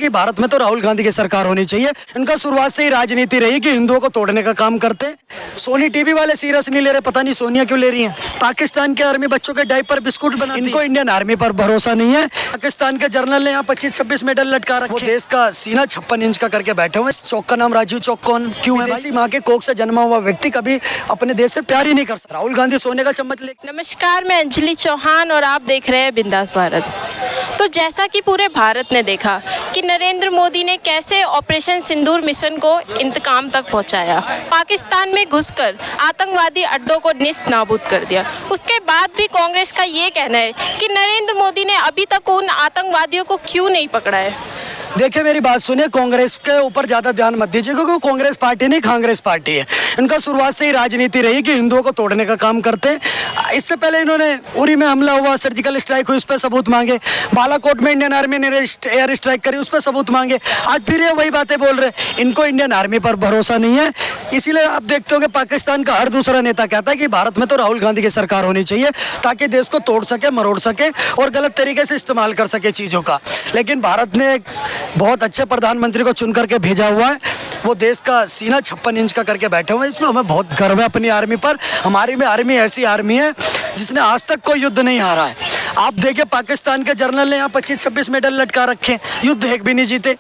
कि भारत में तो राहुल गांधी की सरकार होनी चाहिए। इनका शुरुआत से ही राजनीति रही कि हिंदुओं को तोड़ने का काम करते हैं। सोनी टीवी वाले सीरियस नहीं ले रहे, पता नहीं सोनिया क्यों ले रही हैं। पाकिस्तान की आर्मी बच्चों के डायपर बिस्कुट बनाती है। इनको इंडियन आर्मी पर भरोसा नहीं है। पाकिस्तान के जर्नल ने यहाँ 25-26 मेडल लटका रखे। वो देश का सीना 56 इंच का करके बैठे हुए। चौक का नाम राजीव चौक कौन क्यों है? भाई माँ के कोख से जन्मा हुआ व्यक्ति कभी अपने देश से प्यार ही नहीं कर सकता। राहुल गांधी सोने का चम्मच ले। नमस्कार, मैं अंजलि चौहान और आप देख रहे हैं बिंदास भारत। तो जैसा कि पूरे भारत ने देखा कि नरेंद्र मोदी ने कैसे ऑपरेशन सिंदूर मिशन को इंतकाम तक पहुंचाया, पाकिस्तान में घुसकर आतंकवादी अड्डों को निस्त नाबूद कर दिया। उसके बाद भी कांग्रेस का ये कहना है कि नरेंद्र मोदी ने अभी तक उन आतंकवादियों को क्यों नहीं पकड़ा है। देखिए मेरी बात सुनिए, कांग्रेस के ऊपर ज़्यादा ध्यान मत दीजिए क्योंकि वो कांग्रेस पार्टी नहीं, कांग्रेस पार्टी है। इनका शुरुआत से ही राजनीति रही कि हिंदुओं को तोड़ने का काम करते हैं। इससे पहले इन्होंने उरी में हमला हुआ, सर्जिकल स्ट्राइक हुई, उस पर सबूत मांगे। बालाकोट में इंडियन आर्मी ने एयर स्ट्राइक करी, उस पर सबूत मांगे। आज फिर ये वही बातें बोल रहे हैं। इनको इंडियन आर्मी पर भरोसा नहीं है। इसीलिए आप देखते हो कि पाकिस्तान का हर दूसरा नेता कहता है कि भारत में तो राहुल गांधी की सरकार होनी चाहिए ताकि देश को तोड़ सके, मरोड़ सके और गलत तरीके से इस्तेमाल कर सके चीज़ों का। लेकिन भारत ने बहुत अच्छे प्रधानमंत्री को चुन करके भेजा हुआ है। वो देश का सीना 56 इंच का करके बैठे हुए हैं। इसमें हमें बहुत गर्व है अपनी आर्मी पर। हमारी में आर्मी ऐसी आर्मी है जिसने आज तक कोई युद्ध नहीं हारा है। आप देखिए पाकिस्तान के जर्नल ने यहाँ 25-26 मेडल लटका रखे, युद्ध एक भी नहीं जीते।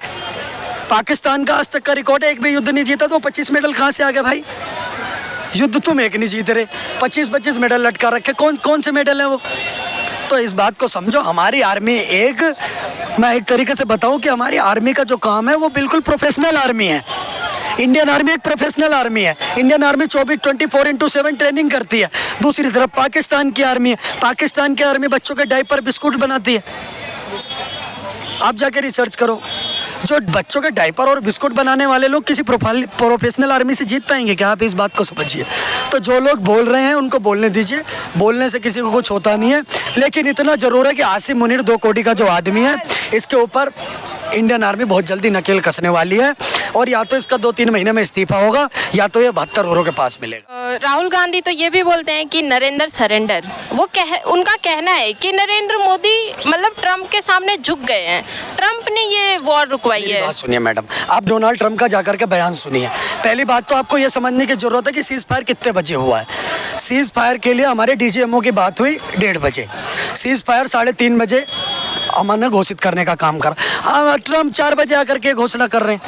पाकिस्तान का आज तक का रिकॉर्ड है, एक भी युद्ध नहीं जीता, तो 25 मेडल कहाँ से आ गए भाई? युद्ध तुम एक नहीं जीत रहे, 25-25 मेडल लटका रखे। कौन से मेडल हैं वो? तो इस बात को समझो, हमारी आर्मी मैं एक तरीके से बताऊं कि हमारी आर्मी का जो काम है वो बिल्कुल प्रोफेशनल आर्मी है। इंडियन आर्मी एक प्रोफेशनल आर्मी है। इंडियन आर्मी 24/7 ट्रेनिंग करती है। दूसरी तरफ पाकिस्तान की आर्मी है। पाकिस्तान की आर्मी बच्चों के डायपर बिस्कुट बनाती है। आप जाके रिसर्च करो, जो बच्चों के डायपर और बिस्कुट बनाने वाले लोग किसी प्रोफेशनल आर्मी से जीत पाएंगे क्या? आप इस बात को समझिए। तो जो लोग बोल रहे हैं उनको बोलने दीजिए, बोलने से किसी को कुछ होता नहीं है। लेकिन इतना जरूर है कि आसिम मुनीर 2 कोटी का जो आदमी है, इसके ऊपर इंडियन आर्मी बहुत जल्दी नकेल कसने वाली है और या तो इसका 2-3 महीने में इस्तीफा होगा या तो ये 72 ओवरों के पास मिलेगा। राहुल गांधी तो ये भी बोलते हैं कि नरेंद्र सरेंडर, उनका कहना है कि नरेंद्र मोदी मतलब ट्रंप के सामने झुक गए हैं। ट्रंप ने ये वॉर रुकवाई है। बात सुनिए मैडम, आप डोनाल्ड ट्रंप का जाकर के बयान सुनिए। पहली बात तो आपको ये समझने की जरूरत है कि सीज फायर कितने बजे हुआ है। सीज फायर के लिए हमारे DGMO की बात हुई 1:30 बजे, सीज फायर 3:30 बजे अमन ने घोषित करने का काम करा। ट्रंप 4 बजे आकर के घोषणा कर रहे हैं।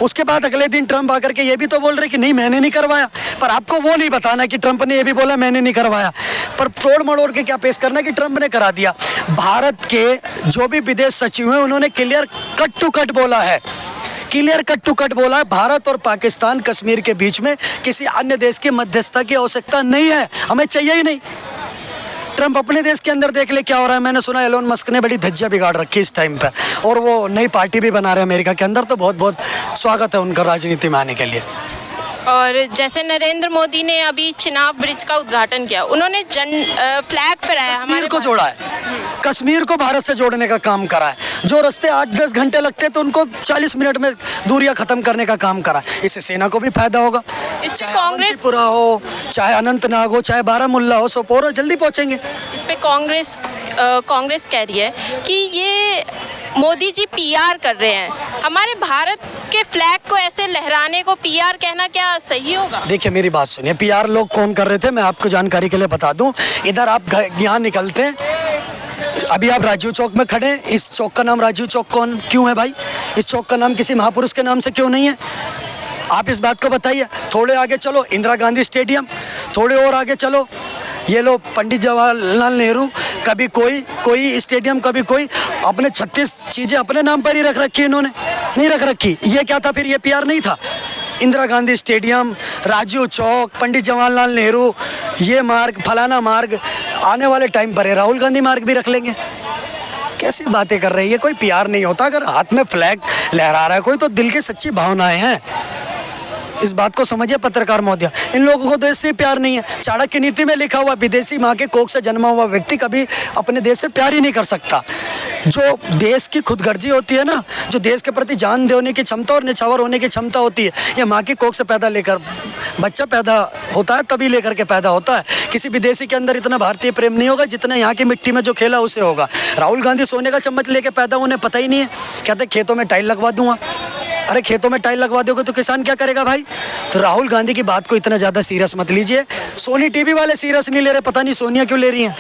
उसके बाद अगले दिन ट्रंप आकर के ये भी तो बोल रहे कि नहीं मैंने नहीं करवाया। पर आपको वो नहीं बताना कि ट्रंप ने ये भी बोला मैंने नहीं करवाया, पर तोड़ मड़ोड़ के क्या पेश करना कि ट्रंप ने करा दिया। भारत के जो भी विदेश सचिव हैं उन्होंने क्लियर कट टू कट बोला है, भारत और पाकिस्तान कश्मीर के बीच में किसी अन्य देश की मध्यस्थता की आवश्यकता नहीं है, हमें चाहिए ही नहीं। ट्रंप अपने देश के अंदर देख ले क्या हो रहा है। मैंने सुना एलोन मस्क ने बड़ी धज्जियां बिगाड़ रखी इस टाइम पर और वो नई पार्टी भी बना रहे हैं अमेरिका के अंदर। तो बहुत बहुत स्वागत है उनका राजनीति में आने के लिए। और जैसे नरेंद्र मोदी ने अभी चिनाब ब्रिज का उद्घाटन किया, उन्होंने फ्लैग फहराया, कश्मीर को जोड़ा है, कश्मीर को भारत से जोड़ने का काम करा है। जो रास्ते 8-10 घंटे लगते तो उनको 40 मिनट में दूरियां खत्म करने का काम करा। इससे सेना को भी फायदा होगा। चाहे कांग्रेस पूरा हो, चाहे अनंतनाग हो, चाहे बारामुल्ला हो, सोपोर हो, जल्दी पहुंचेंगे। इस पे कांग्रेस कह रही है कि ये मोदी जी PR कर रहे हैं। हमारे भारत के फ्लैग को ऐसे लहराने को PR कहना क्या सही होगा? देखिए मेरी बात सुनिए, PR लोग कौन कर रहे थे मैं आपको जानकारी के लिए बता दूं। इधर आप यहाँ निकलते हैं, अभी आप राजीव चौक में खड़े हैं। इस चौक का नाम राजीव चौक कौन क्यों है भाई? इस चौक का नाम किसी महापुरुष के नाम से क्यों नहीं है? आप इस बात को बताइए। थोड़े आगे चलो इंदिरा गांधी स्टेडियम, थोड़े और आगे चलो ये लो पंडित जवाहरलाल नेहरू, कभी कोई स्टेडियम, कभी कोई। अपने 36 चीज़ें अपने नाम पर ही रख रखी इन्होंने, नहीं रख रखी। ये क्या था फिर? ये PR नहीं था? इंदिरा गांधी स्टेडियम, राजीव चौक, पंडित जवाहरलाल नेहरू, ये मार्ग, फलाना मार्ग, आने वाले टाइम पर है राहुल गांधी मार्ग भी रख लेंगे। कैसी बातें कर रही है? कोई PR नहीं होता। अगर हाथ में फ्लैग लहरा रहा है कोई तो दिल की सच्ची भावनाएं हैं। इस बात को समझिए पत्रकार महोदय, इन लोगों को देश से प्यार नहीं है। चाणक्य नीति में लिखा हुआ विदेशी माँ के कोख से जन्मा हुआ व्यक्ति कभी अपने देश से प्यार ही नहीं कर सकता। जो देश की खुदगर्जी होती है ना, जो देश के प्रति जान देने की क्षमता और निछावर होने की क्षमता होती है, ये माँ की कोख से पैदा लेकर बच्चा पैदा होता है, तभी लेकर के पैदा होता है। किसी विदेशी के अंदर इतना भारतीय प्रेम नहीं होगा जितना यहाँ की मिट्टी में जो खेला उसे होगा। राहुल गांधी सोने का चम्मच लेके पैदा, उन्हें पता ही नहीं है। कहते खेतों में टाइल लगवा दूंगा। अरे खेतों में टाइल लगवा दोगे तो किसान क्या करेगा भाई? तो राहुल गांधी की बात को इतना ज़्यादा सीरियस मत लीजिए। सोनी टीवी वाले सीरियस नहीं ले रहे, पता नहीं सोनिया क्यों ले रही हैं।